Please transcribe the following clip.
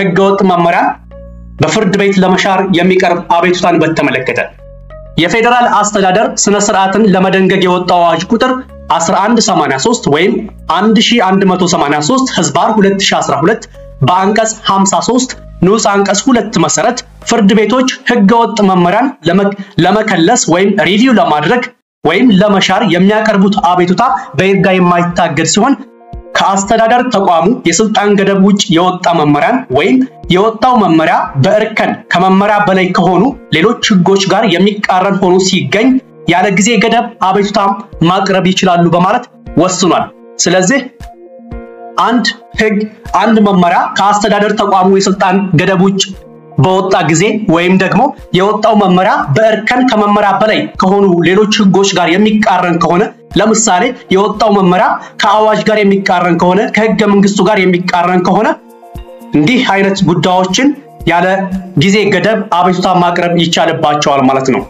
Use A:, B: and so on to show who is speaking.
A: ህገወጥ መመሪያ በፍርድ ቤት ለመሻር የሚቀርብ አቤቱታን በተመለከተ የፌደራል አስተዳደር ስነ ስርዓትን ለመደንገግ የወጣው አዋጅ ቁጥር 1183 ወይም 1183 ህዝባር 2012 በአንቀጽ 53 ንዑስ አንቀጽ 2 መሰረት ፍርድ ቤቶች ህገወጥ መመሪያን ለመከለስ ወይም ሪቪው ለማድረግ ወይም ለመሻር የሚያቀርቡት አቤቱታ በይርጋ የማይታገድ ሲሆን ከአስተዳደር ተቋሙ የስልጣን ገደብ ውጭ የወጣ መመሪያን ወይም የወጣው መመሪያ በእርከን ከመመሪያ በላይ ከሆኑ ሌሎች ህጎች ጋር የሚቃረን ሆኖ ሲገኝ ያለ ጊዜ ገደብ አቤቱታ ማቅረብ ይችላሉ በማለት ወስኗል። ስለዚህ አንድ መመሪያ ከአስተዳደር ተቋሙ የስልጣን ገደብ ውጭ በወጣ ጊዜ ወይም ደግሞ የወጣው መመሪያ በእርከን ከመመሪያ በላይ ከሆኑ ሌሎች ህጎች ጋር የሚቃረን ከሆነ ለምሳሌ የወጣው መመሪያ ከአዋጅ ጋር የሚቃረን ከሆነ ከህገ መንግስቱ ጋር የሚቃረን ከሆነ እንዲህ አይነት ጉዳዮችን ያለ ጊዜ ገደብ አቤቱታ ማቅረብ ይቻልባቸዋል ማለት ነው።